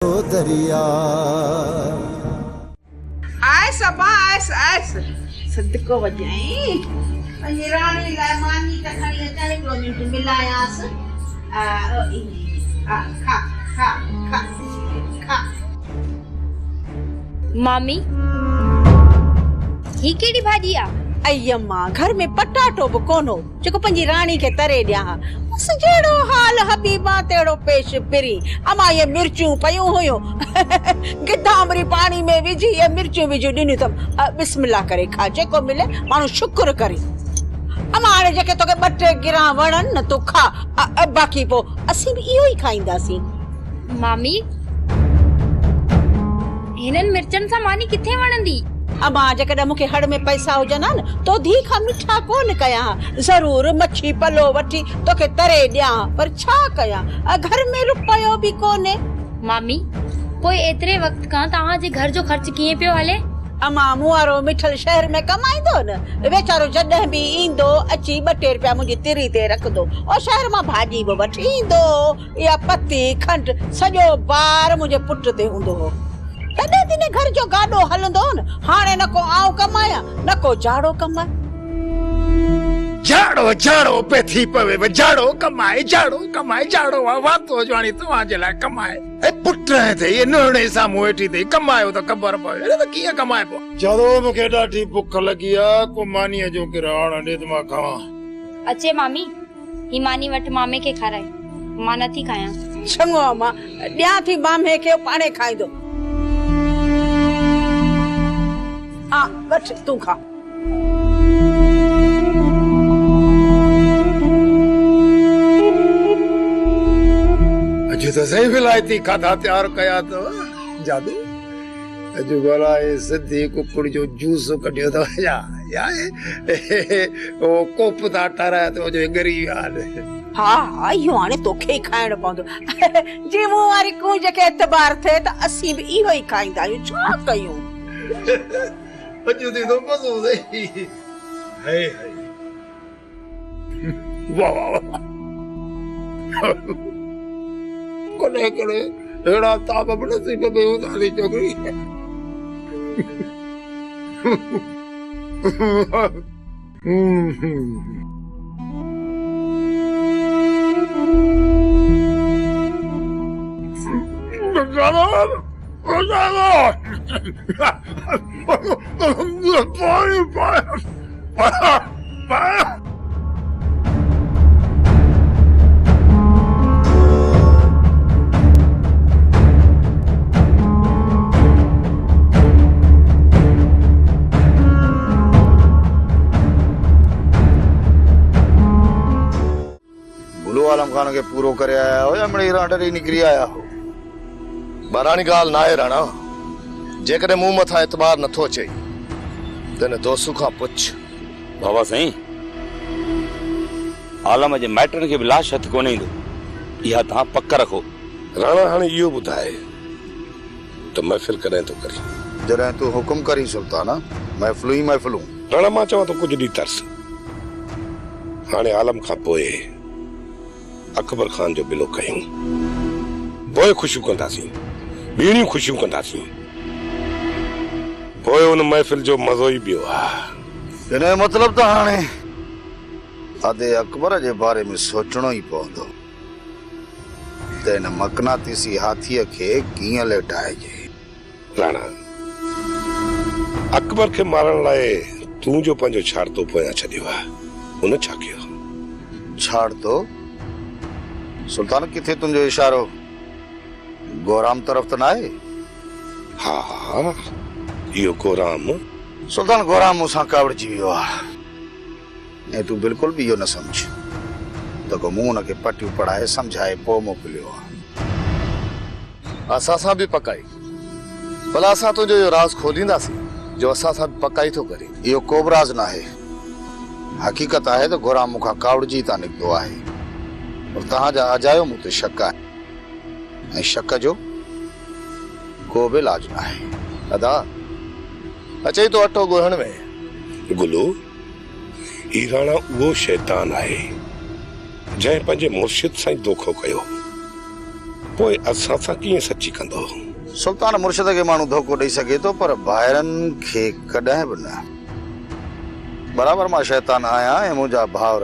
दरिया आयस अब्बा आयस सदको वजाई रानी लाइ मानी त खणी अचां हिकिड़ो मिंट मिलायांसि खा खा खा खा मामी ही केड़ी भाजी आ? अय्यम्मा घर में पटाटो बि कोन्हो जेको पंहिंजी राणी खे तरे ॾियां बस जहिड़ो हाल हबीबा तेड़ो पेश पिरी अमा ये मिर्चूं पयूं हुयूं गिदामड़ी पानी में विझी ये मिर्चूं विझी ॾिनियूं अथमि बिस्मिल्लाह करे खा जेको मिले माण्हू शुक्र करे अमा हाणे जेके तोखे ॿ टे गिरां वणनि न तूं खा बाक़ी पोइ असीं बि इहो ई खाईंदासीं। मामी हिनन मिर्चन सां मानी किथे वणंदी? अमा जेकॾहिं मूंखे हड़ में पैसा हुजनि हा न तो धी खां मिठा कोन कयां ज़रूर मच्छी पलो वठी तोखे तरे ॾियां पर छा कयां घर में रुपयो बि कोन्हे। मामी पोइ एतिरे वक्त खां तव्हांजे घर जो ख़र्च कीअं पियो हले? अमा मुआरो मिठल शहर में कमाईंदो न वेचारो जॾहिं बि ईंदो अची 2 टे रुपया मुंहिंजी तिरी ते रखंदो और शहर मां भाॼी बि वठी ईंदो या पती खंड सॼो बार मुंहिंजे पुट ते हूंदो हो तॾहिं तिने घर जो गाॾो हलंदो न हाणे न को आऊं कमाया न को जाड़ो कमाए जाड़ो जाड़ो पे थी पवे जाड़ो कमाए जाड़ो वातो जवानी तव्हांजे लाइ कमाए ए पुट ते ये नोणे साम्हूं वेठी थी कमायो त ख़बर पवे त कीअं कमाए पो जरो मूंखे ॾाढी बुख लगी आ को मानीअ जो किराण ॾे त मां खावां। अचे मामी ही मानी वटि मामे खे खाराए मां नथी खायां। चङो अमा ॾियां थी मामे खे पाणे खाईंदो आ वठ तूं खा। अॼु त सही विलायती खाधा तयार कया अथव जादू अॼु भला ये सिधी कुकड़ जो जूस कढियो अथव या ओ कोप था ठाराया अथव जो गरी विया हा इहो हाणे तोखे ई खाइणो पवंदो जे मूं वारी कूंज खे एतबार थिए त असीं बि इहो ई खाईंदा आहियूं छा कयूं। अॼु दी तो मज़ो सही हाय हाय वाह वाह कड़े एड़ा ताब बने नसीब में उतारी छोकरी आलम खान के पूरो करे आया हो या मेरी रांडरी निकरी आया हो बारानी गाल ना है राणा जेकरे मुंह मथा एतबार नथो चे तने दोस्तू का पुछ बाबा सही आलम जे मैटर के बिलाश हथ कोने दो या ता पक्का रखो राणा हाने यो बुधाए तो महफिल करे तो करी जरे तू हुकुम करी सुल्ताना महफिलू राणा मा चावा तो कुछ दी तरस हाने आलम का पोए अकबर खान जो बिलो कयूं पोइ खुशियूं कंदासीं ॿीणियूं खुशियूं कंदासीं पोइ उन महफ़िल जो मज़ो ई ॿियो आहे। हिन मतलब त हाणे आदे अकबर जे बारे में सोचणो ई पवंदो त हिन मकनातीसी हाथीअ खे कीअं लेटाइजे। राणा अकबर खे मारण लाइ तूं जो पंहिंजो छाड़तो पोयां छॾियो आहे उन छा कयो? छाड़तो सुल्तान किथे तुंहिंजो इशारो गोराम तरफ त न आहे? हा इहो गोराम सुल्तान गोराम मूंसां कावड़जी वियो आहे ऐं तूं बिल्कुल भी इहो न समझ त को मूं हुनखे पटियूं पढ़ाए समझाए पोइ मोकिलियो आहे। असां सां बि पकाई भला असां तुंहिंजो इहो राज़ खोलींदासीं जो असां सां पकाई थो करे। इहो को बि राज़ न आहे हक़ीक़त आहे त गोराम मूंखां कावड़जी था निकितो आहे और तहां अजायो मूं ते शक आहे ऐं शक जो को बि इलाज न आहे। अदा अचई तो अटो ॻोहण में गुलू ही राणा उहो शैतान आहे जंहिं पंहिंजे मुर्शिद सां धोखो कयो पोइ असां सां कीअं सची कंदो? सुल्तान मुर्शिद के माण्हू धोखो ॾेई सघे थो, पर ॿाहिरनि खे कॾहिं बि न। बराबर मां शैतान आहियां ऐं मुंहिंजा भाउर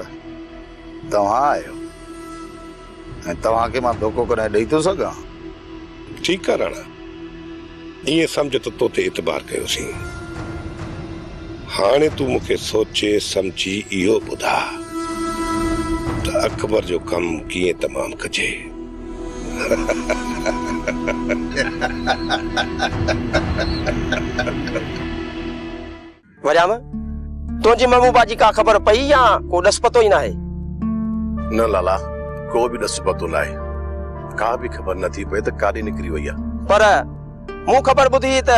तव्हां आहियो, ऐं तव्हांखे मां धोखो कॾहिं ॾेई थो सघां? ठीकु आहे राणा, ईअं सम्झ त तो ते एतबार कयोसीं। हाणे तूं मूंखे सोचे सम्झी इहो ॿुधा त अकबर जो कमु कीअं तमामु कजे। वरियाम तुंहिंजी महबूबा जी का ख़बर पई या को ॾस पतो ई न आहे? न लाला, को बि ॾस पतो न आहे। का बि ख़बर नथी पए त काॾे निकिरी वई आहे। पर मूं ख़बर ॿुधी त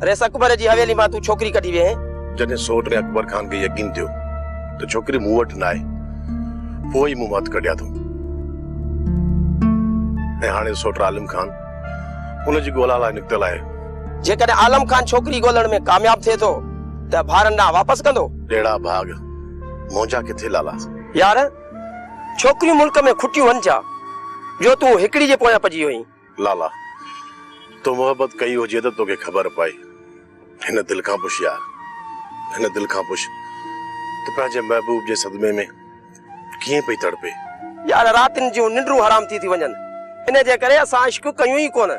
रेस अकबर जी हवेली मां तूं छोकिरी कढी वे। जॾहिं सोट ने अकबर खान खे यकीन थियो त छोकिरी मूं वटि न आहे, पोइ ई मूं मत कढिया थो। ऐं हाणे सोट आलम खान हुनजी ॻोल्हा लाइ निकितल आहे। जेकॾहिं आलम खान छोकिरी ॻोल्हण में कामयाब थिए थो त भारनि ॾांहुं वापसि कंदो? ॾेड़ा भाग मुंहिंजा किथे लाला। यार छोकिरियूं मुल्क में खुटियूं वञ छा जो तूं हिकिड़ी जे पोयां पइजी वई? लाला तो मोहब्बत कई हुजे त तोखे ख़बर पए। हिन दिल खां पुछ यार, हिन दिल खां पुछ त पंहिंजे महबूब जे सदमे में कीअं पई तड़पे। यार रातिनि जूं निंड्रूं हराम थी वञनि, इन जे करे असां इश्क कयूं ई कोन।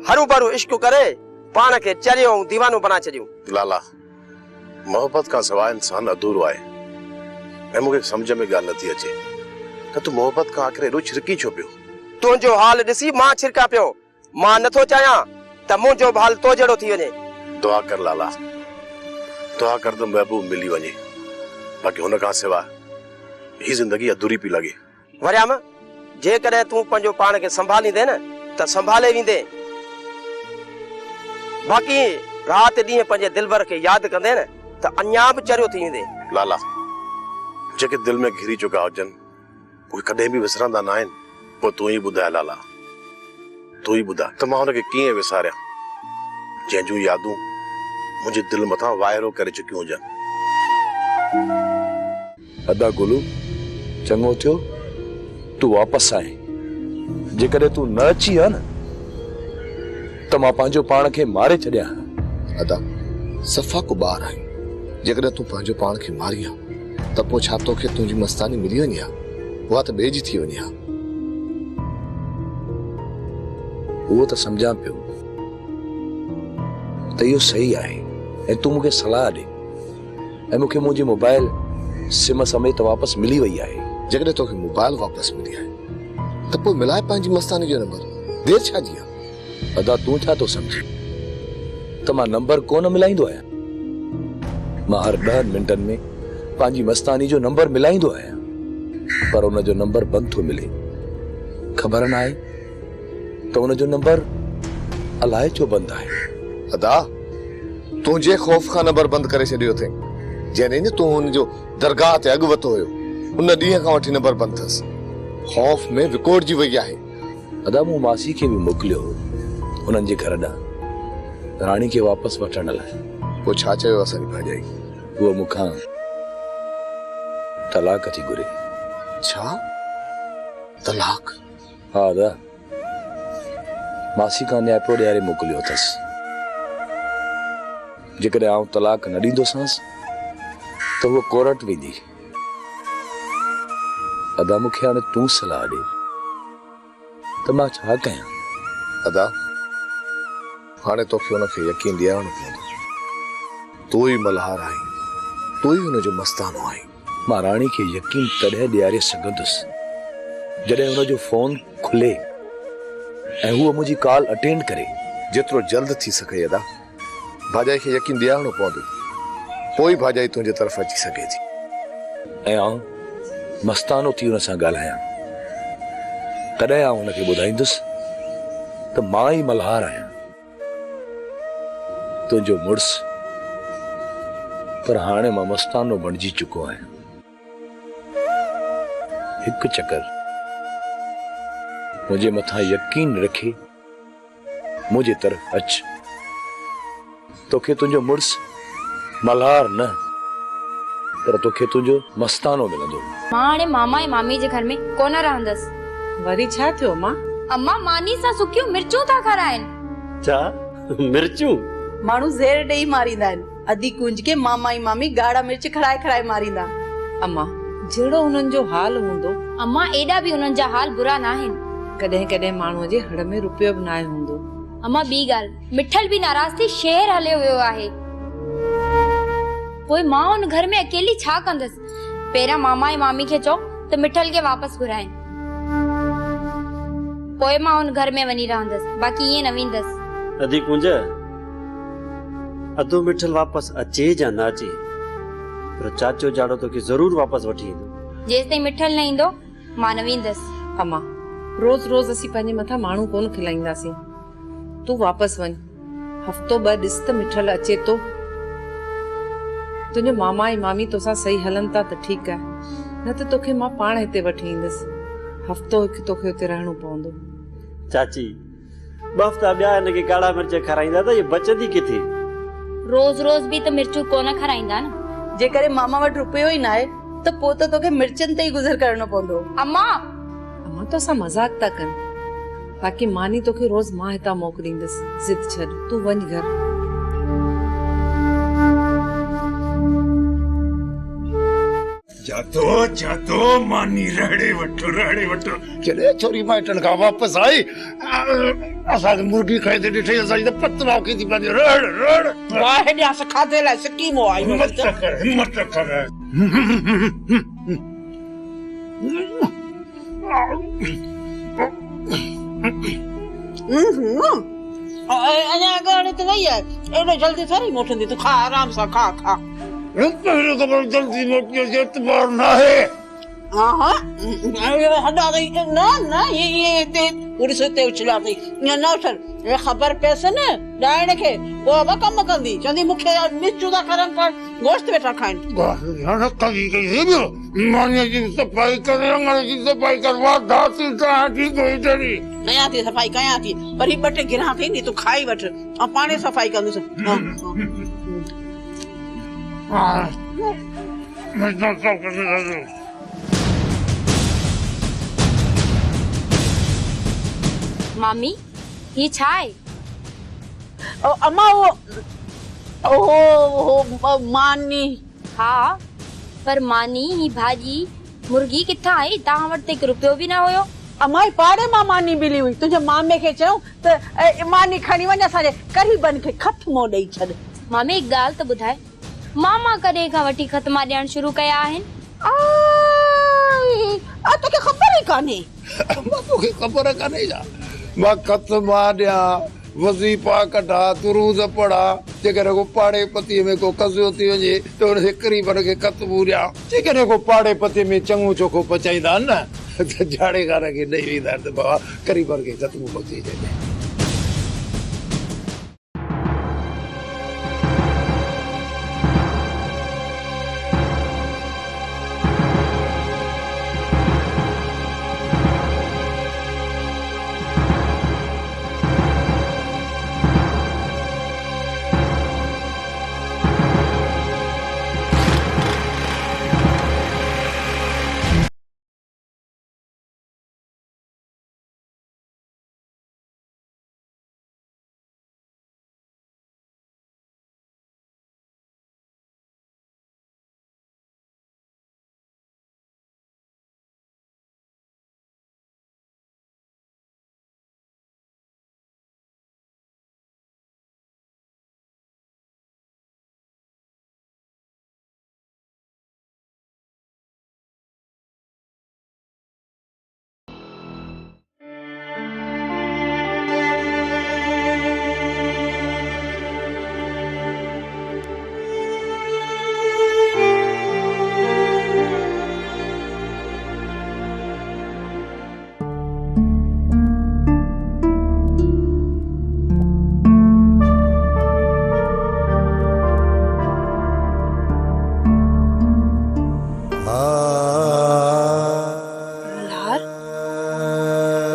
हरू भरू इश्क करे पाण खे चरियो ऐं दीवानो बना छॾियूं। लाला मोहब्बत खां सवाइ इंसान अधूरो आहे, ऐं मूंखे सम्झ में ॻाल्हि नथी अचे त तूं मोहब्बत खां आख़िर एॾो छिरकी छो पियो? तुंहिंजो हाल ॾिसी मां छिरका पियो। मां नथो चाहियां त मुंहिंजो हाल तो जहिड़ो थी वञे। दुआ कर लाला, दुआ कर त महबूब मिली वञे, बाक़ी हुन खां सवाइ ही ज़िंदगी अधूरी पई लॻे। वरियाम जेकॾहिं तूं पंहिंजो पाण खे संभालींदे न त संभाले वेंदे, बाक़ी राति ॾींहं पंहिंजे दिलबर खे यादि कंदे न त अञा बि चरियो थी वेंदे। लाला जेके दिल में घिरी चुका हुजनि उहे कॾहिं बि विसरंदा न आहिनि। पोइ तूं ई ॿुधाए लाला, तूं ई ॿुधा त मां हुनखे कीअं विसारियां जंहिंजूं यादूं मुंहिंजे दिल मथां वाइरो करे चुकियूं हुजनि। अदा गुलू चङो थियो तूं वापसि आहीं। जेकॾहिं तूं न अची हा न त मां पंहिंजो पाण खे मारे छॾियां। अदा सफ़ा को ॿार आहीं, जेकॾहिं तूं पंहिंजो पाण खे मारी हा त पोइ छा तोखे तुंहिंजी मस्तानी मिली वञी हा? उहा त ॿिए जी थी वञी हा। उहो त सम्झां पियो त इहो सही आहे, ऐं तूं मूंखे सलाह ॾे, ऐं मूंखे मुंहिंजी मोबाइल सिम समेत वापसि मिली वई आहे। जेकॾहिं तोखे मोबाइल वापसि मिली आहे त पोइ मिलाए पंहिंजी मस्तानी जो नंबर, देर छा जी आहे? अदा तूं छा थो सम्झी त मां नंबर कोन मिलाईंदो आहियां? मां हर 10 मिंटनि में पंहिंजी मस्तानी जो नंबर मिलाईंदो आहियां, पर उनजो नंबर बंदि थो मिले। ख़बर न आहे त उनजो नंबर अलाए छो बंदि आहे। अदा तुंहिंजे ख़ौफ़ खां नंबर बंदि करे छॾियो अथई। जॾहिं न तूं हुनजो दरगाह ते अॻु वरितो हुयो, उन ॾींहं खां वठी नंबर बंदि अथसि। ख़ौफ़ में विकोड़जी वई आहे। अदा मूं मासी खे बि मोकिलियो उन्हनि जे घर ॾांहुं राणी खे वापसि वठण लाइ। पोइ छा चयो असांजी भाॼाई? उहो मूंखां तलाक थी घुरे। छा तलाक? हा अदा, मासी खां न्यापो ॾियारे मोकिलियो अथसि। जेकॾहिं आउं तलाक न ॾींदोसांसि त उहो कोर्ट वेंदी। अदा मूंखे हाणे तूं सलाह ॾे त मां छा कयां? अदा हाणे तोखे हुनखे यकीन ॾियारणो पवंदो। तूं ई मल्हार आहीं, तूं ई हुनजो मस्तानो आहीं। मां राणी खे यकीन तॾहिं ॾियारे सघंदुसि जॾहिं हुनजो फोन खुले ऐं हूअ मुंहिंजी कॉल अटेंड करे। जेतिरो जल्द थी सघे अदा भाॼाई खे यकीन ॾियारणो पवंदो, पोइ भाॼाई तुंहिंजे तरफ़ अची सघे थी। ऐं आउं मस्तानो थी हुन सां ॻाल्हायां, तॾहिं आउं हुनखे ॿुधाईंदुसि त मां ई मल्हार आहियां, तुंहिंजो मुड़ुसु। पर हाणे मां मस्तानो बणिजी चुको आहियां। हिकु चकर मुंहिंजे मथां यकीन रखे मुंहिंजे तरफ़ अच, तोखे तुंहिंजो मुड़ुसु मल्हार न पर तोखे तुंहिंजो मस्तानो मिलंदो। मां हाणे मामा ऐं मामी जे घर में कोन रहंदसि। वरी छा थियो मां? अम्मा मानी सां सुकियूं मिर्चूं था खाराइनि। छा मिर्चूं? माण्हू ज़ेर ॾेई मारींदा आहिनि। अधी कुंज के मामा ई मामी ॻाढ़ा मिर्च खड़ाए खड़ाए मारींदा। अम्मा जहिड़ो हुननि जो हाल हूंदो, अम्मा एॾा बि हुननि जा हाल बुरा न आहिनि। कॾहिं कॾहिं माण्हूअ जे हड़ में रुपयो बि न आहे हूंदो। अम्मा ॿी ॻाल्हि, मिठल बि नाराज़ थी शहर हलियो वियो आहे। पोइ मां हुन घर में अकेली छा कंदसि? पहिरियां मामा ऐं मामी खे चओ त मिठल खे वापसि घुराइनि, पोइ मां हुन घर में वञी रहंदसि, बाक़ी ईअं न वेंदसि। अधी कुंज अधो मिठल वापस अचे या न अचे, पर चाचो जाड़ो तोखे जरूर वापस वठी ईंदो। जेसिताईं मिठल न ईंदो मां न वेंदसि। अम्मा रोज रोज असीं पंहिंजे मथां माण्हू कोन खिलाईंदासीं। तूं वापसि वञ, हफ़्तो ॿ ॾिस त मिठल अचे तो। तुंहिंजो मामा ऐं मामी तोसां सही हलनि था त ठीकु आहे, न त तोखे मां पाण हिते वठी ईंदसि। हफ़्तो हिकु तोखे हुते रहणो पवंदो। चाची ॿ हफ़्ता ॿिया हिनखे ॻाढ़ा मिर्च खाराईंदा त ये बचंदी किथे? रोज रोज बि त मिर्चूं कोन खाराईंदा न। जेकरे मामा वटि रुपयो ई न आहे त पोइ त तोखे मिर्चनि ते ई गुज़र करणो पवंदो। अम्मा अम्मा तोसां मज़ाक था कनि, बाक़ी मानी तोखे रोज मां हितां मोकिलींदसि। ज़िद छॾ, तूं वञ घर। जातो मानी रड़े वठो चले छोरी माइटन का वापस आई असा मुर्गी खाई दे ठे असा तो पत्रा की दी बने रड़ वाह ने अस खादे ला सकी मो आई हिम्मत कर अने अगर तो गई है एडो जल्दी थरी मोटंदी तू खा आराम से खा पहले खबर जल्दी मोटी एतबार ना है। हाँ हटा गई ना ये ते पूरी सोते उछला गई ना उठल ये खबर पैसे न डायण के वो अब कम कंदी चंदी मुखे मिर्चू दा करन पर गोश्त बेटा खाइन यार कभी कहीं भी मानिया जी सफाई करे अंगल जी सफाई करवा दाती ता ठीक होई तेरी नया थी सफाई कया थी पर ही बटे गिरा थी नी तू खाई वठ आ पानी सफाई कंदुस मैं तो सब कर मामी ये छा है? ओ अम्मा ओ मानी। हाँ पर मानी ही भाजी मुर्गी किथा आई? तहां वटि त रुपयो भी ना होयो। अम्मा पाड़े मां मानी मिली हुई, तुझे मामे के चयो त मानी खणी वञ असांजे कढ़ी बन के खत मो ॾेई छॾ। मामी एक ॻाल्हि त ॿुधाए, मामा कॾहिं खां वठी ख़तमा ॾियण शुरू कया आहिनि? तोखे ख़बर ई कान्हे? तोखे ख़बर कान्हे छा? मां ख़तमा ॾियां वज़ीफ़ा कढा दुरूद पढ़ा जेकॾहिं को पाड़े पतीअ में को कज़ियो थी वञे त हुन क़रीबन खे ख़तमू ॾियां। जेकॾहिं को पाड़े पतीअ में चङो चोखो पचाईंदा आहिनि न त जाड़ेगार खे ॾेई वेंदा आहिनि त बाबा क़रीबन खे ख़तमू पची छॾे।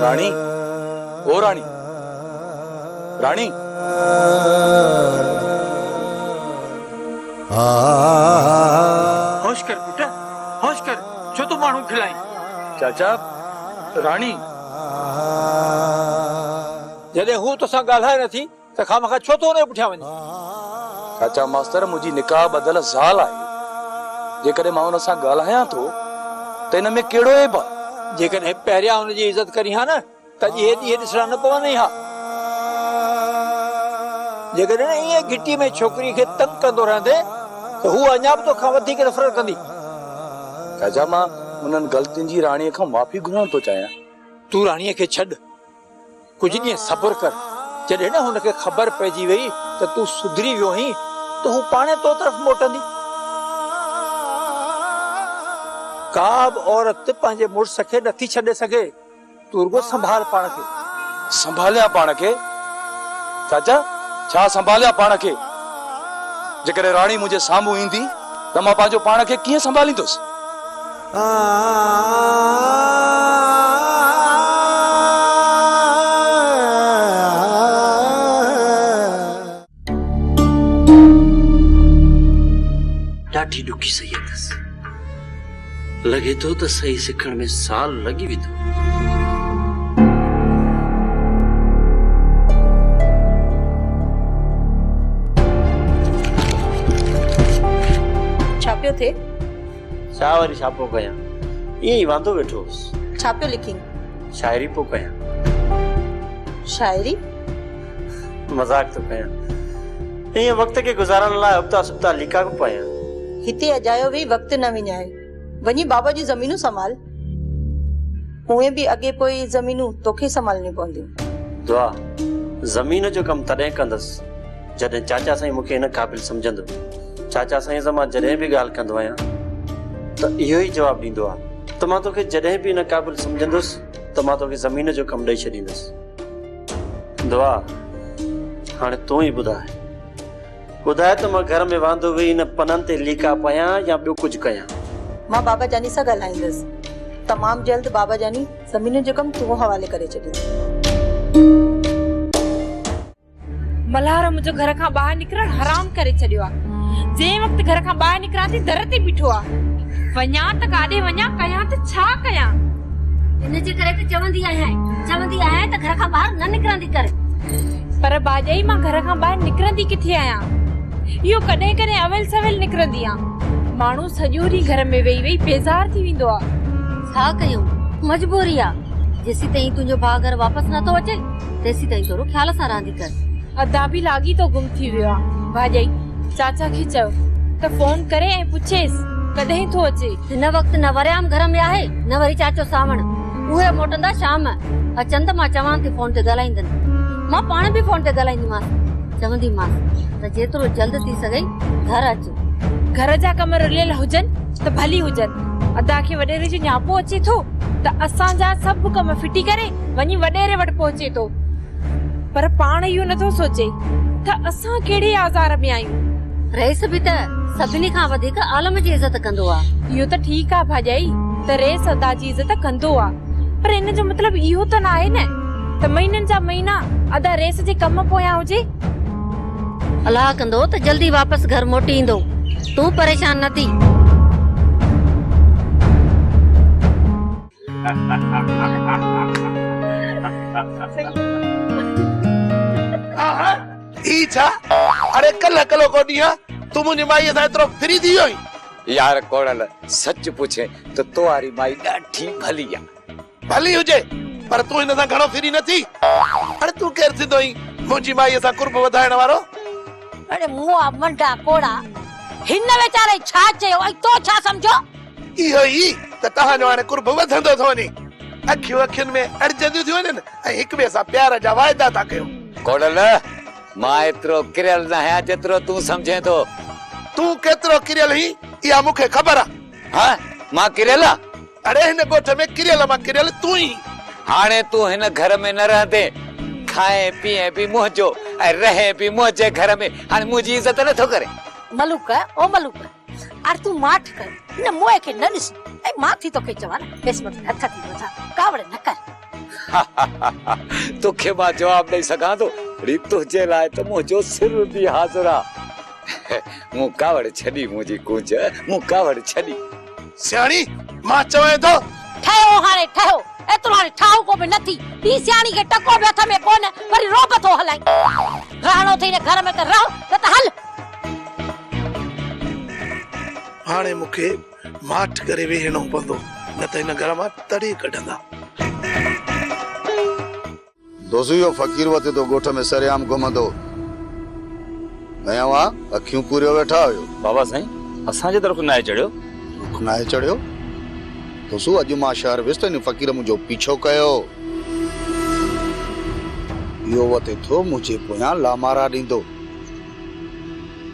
रानी ओ रानी रानी होश कर बेटा होश कर जो तू मानू खिलाई चाचा रानी जॾहिं हू तोसां ॻाल्हाए नथी त खामखा छो तो हुनजे पुठियां वञे? चाचा मास्तर मुंहिंजी निकाह बदल ज़ाल आहे, जेकॾहिं मां हुन सां ॻाल्हायां थो त हिन में कहिड़ो ऐब आहे? जेकॾहिं पहिरियां हुनजी इज़त करी हा न त इहे ॾींहं ॾिसणा न पवंदई हा। जेकॾहिं ईअं घिटी में छोकिरी खे तंग कंदो रहंदे त हू अञा बि तोखां वधीक नफ़रत कंदी। चाचा मां उन्हनि ग़लतियुनि जी राणीअ खां माफ़ी घुरण थो चाहियां। तूं राणीअ खे छॾ, कुझु ॾींहं सब्र कर। जॾहिं न हुनखे ख़बर पइजी वई त तूं सुधरी वियो आहीं त हू पाणे तो तरफ़ मोटंदी। का बि औरत पंहिंजे मुड़ुस खे नथी छॾे सघे। तूं रुगो संभाल पाण खे। संभालिया पाण खे? चाचा छा संभालिया पाण खे? जेकॾहिं राणी मुंहिंजे साम्हूं ईंदी त मां पंहिंजो पाण खे कीअं संभालींदुसि? ॾाढी ॾुखी सही अथसि। लॻे थो त सही सिखण में साल लॻी वेंदो। छा पियो थिए? छा वरी छा पियो कयां, ईअं ई वांदो वेठो हुउसि। छा पियो लिखी? शायरी पियो कयां। शायरी? मज़ाक थो कयां। ईअं वक़्त खे गुज़ारण लाइ उबता सुबता लिका पियो पायां। हिते अजायो बि वक्त न विञाए, वञी बाबा जी ज़मीनूं संभाल। उहे बि अॻे पोइ ज़मीनूं तोखे संभालणी पवंदियूं। दुआ ज़मीन जो कमु तॾहिं कंदसि जॾहिं चाचा साईं मूंखे इन क़ाबिल सम्झंदो। चाचा साईं सां मां जॾहिं बि ॻाल्हि कंदो आहियां त इहो ई जवाबु ॾींदो आहे त मां तोखे जॾहिं बि इन क़ाबिल सम्झंदुसि त मां तोखे ज़मीन जो कमु ॾेई छॾींदुसि। दुआ हाणे तूं ई ॿुधाए त मां घर में वांदो वेही इन पननि ते लीका पयां या ॿियो कुझु कयां? मां बाबा जानी सां ॻाल्हाईंदसि। तमामु जल्द बाबा जानी ज़मीन जो कमु तूं हवाले करे छॾींदो। मल्हार मुंहिंजो घर खां ॿाहिरि निकिरण हराम करे छॾियो आहे। जंहिं वक़्तु घर खां ॿाहिरि निकिरां थी दर ते बीठो आहे। वञा त काॾे वञा, कयां त छा कयां? इनजे करे त चवंदी आहियां त घर खां ॿाहिरि न निकिरंदी करे। पर भाॼाई मां घर खां ॿाहिरि निकिरंदी किथे आहियां? इहो कॾहिं कॾहिं अवेल सवेल निकिरंदी आहियां। माण्हू सॼो ॾींहुं घर में वेही वेही बेज़ार थी वेंदो आहे। छा कयूं, मजबूरी आहे। जेसी ताईं तुंहिंजो भाउ घर वापसि नथो अचे तेसी ताईं थोरो ख्याल सां रहंदी कर। अदा बि लागी तो गुम थी वियो आहे। भाॼाई चाचा खे चयो त फोन करे ऐं पुछेसि कॾहिं थो अचे। हिन वक़्तु न वरियाम घर में आहे न वरी चाचो सावण। उहे मोटंदा शाम। अचनि त मां चवां थी फोन ते ॻाल्हाईंदनि। मां पाण बि फोन ते ॻाल्हाईंदीमांसि। चवंदीमांसि त जेतिरो जल्द थी सघे घर अच। घर जा कम रुलियल हुजनि त भली हुजनि। अदा खे वॾेरे जो न्यापो अचे थो त असांजा सभु कम फिटी करे वञी वॾेरे वटि पहुचे थो। पर पाण इहो नथो सोचे त असां कहिड़े आज़ार में आहियूं। रेस बि त सभिनी खां वधीक आलम जी इज़त कंदो आहे। इहो त ठीकु आहे भाॼाई त रेस अदा जी इज़त कंदो आहे, पर इन जो मतिलबु इहो त न आहे न त महीननि जा महीना अदा रेस जे कम पोयां हुजे। अलाह कंदो त जल्दी वापसि घर मोटी ईंदो। तूं परेशान न थी। अरे कल को ॾींहुं तूं मुंहिंजी माईअ सां एतिरो फ्री थी वियो यार कोड़ल सच पूछे तो तुम्हारी माई ॾाढी भली आहे। भली हुजे पर तूं हिन सां घणो फ्री न थी। अरे तूं केरु थींदो आहीं मुंहिंजी माईअ सां कुर्ब वधाइण वारो? अरे मुंह मंडा कोड़ा हिन वेचारे छा चयो ऐं तो छा समझो? इहो ई त तव्हांजो हाणे कुर्ब वधंदो थो वञे। अखियूं अखियुनि में अड़जंदियूं थियूं वञनि ऐं हिक ॿिए सां प्यार जा वाइदा था कयो। कोड़ल मां एतिरो किरियल न आहियां जेतिरो तूं सम्झे थो। तूं केतिरो किरियल ही इहा मूंखे ख़बर आहे। हाँ मां किरियल आहे? अरे हिन ॻोठ में किरियल मां किरियल तूं ई। हाणे तूं हिन घर में न रहंदे खाए पीए बि मुंहिंजो ऐं रहे बि मुंहिंजे घर में हाणे मुंहिंजी इज़त नथो करे। मलूक ओ मलूक अरे तू माठ कर न मोए के न ॾिस ऐं मां थी तोखे चवां न किस्मत हथ थी वठा कावड़े न कर। तोखे मां जवाब ॾेई सघां थो रीतु जे लाइ त मुंहिंजो सिर बि हाज़िर आहे। मूं कावड़ छॾी मुंहिंजी कूंज मूं कावड़ छॾी। सियाणी मां चवां थो ठहियो हाणे ठहियो एतिरो हाणे ठाहु को बि नथी ॿी सियाणी खे टको बि हथ में कोन वरी रोब थो हलाई रहणो थी घर में त रहो न त हल हाणे मूंखे माठ करे वेहणो पवंदो न त हिन घर मां तड़े कढंदा। दोसो यो फकीर वते तो गोठ में सरेआम घुमंदो नया वा अखियूं पूरियो वेठा हुयो। बाबा साईं असांजे तरफ़ नाहे चढ़ियो नाहे चढ़ियो दोसो अॼु मां शहर वियुसि त हिन फकीर मुंहिंजो पीछो कयो इहो वते थो मुंहिंजे पोयां लामारा ॾींदो।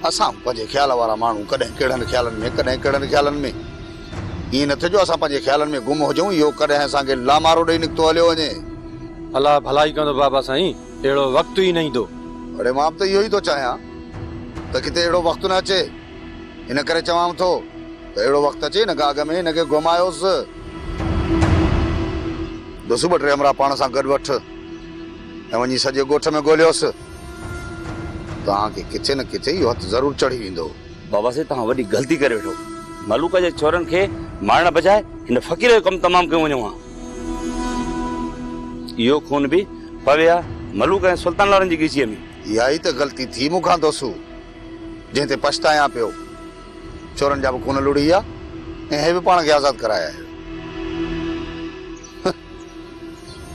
असां पंहिंजे ख़्याल वारा माण्हू कॾहिं कहिड़नि ख़्यालनि में कॾहिं कहिड़नि ख़्यालनि में ईअं न थियो असां पंहिंजे ख़्यालनि में गुम हुजूं इहो कॾहिं असांखे लामारो ॾेई निकितो हलियो वञे। अलाह भलाई कंदो बाबा साईं अहिड़ो वक़्तु ई न ईंदो। अरे मां त इहो ई थो चाहियां त किथे अहिड़ो वक़्तु न अचे इन करे चवां थो त अहिड़ो वक़्तु अचे हिन खां अॻु में हिनखे घुमायोसि दोसो ॿ टे हमरा पाण सां गॾु वठ ऐं वञी सॼे ॻोठ में ॻोल्हियोसि तव्हांखे किथे न किथे इहो हथु ज़रूरु चढ़ी वेंदो। बाबा साईं तव्हां वॾी ग़लती करे वेठो मलूक जे छोरनि खे मारण बजाए हिन फ़क़ीर जो कमु तमामु कयो वञो आहे। इहो खून बि पवे आहे मलूक ऐं सुल्तान वारनि जी ॻीचीअ में। इहा ई त ग़लती थी मूंखां दोसो जंहिं ते पछतायां पियो चोरनि जा बि खून लुड़ी विया ऐं हे बि पाण खे आज़ादु कराया आहियो।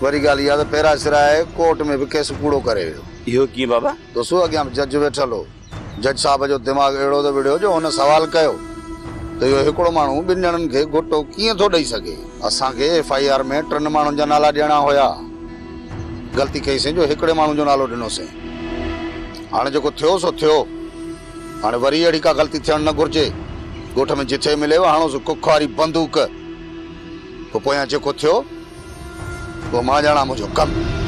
वरी ॻाल्हि इहा त पहिरां सिराए कोर्ट में बि केस कूड़ो करे वियो। इहो कीअं बाबा? दोसो अॻियां जज वेठल हो जज साहब जो दिमाग़ अहिड़ो त विड़ियो जो हुन सवाल कयो त इहो हिकिड़ो माण्हू ॿिनि ॼणनि खे घोटो कीअं थो ॾेई सघे। असांखे FIR में 3 माण्हुनि जा नाला ॾियणा हुया ग़लती कईसीं जो हिकिड़े माण्हू जो नालो ॾिनोसीं। हाणे जेको थियो सो थियो हाणे वरी अहिड़ी का ग़लती थियणु न घुरिजे। ॻोठ में जिथे मिलेव हाणोसि कुख वारी बंदूक पोइ पोयां जेको थियो पोइ मां ॼाणा मुंहिंजो कमु।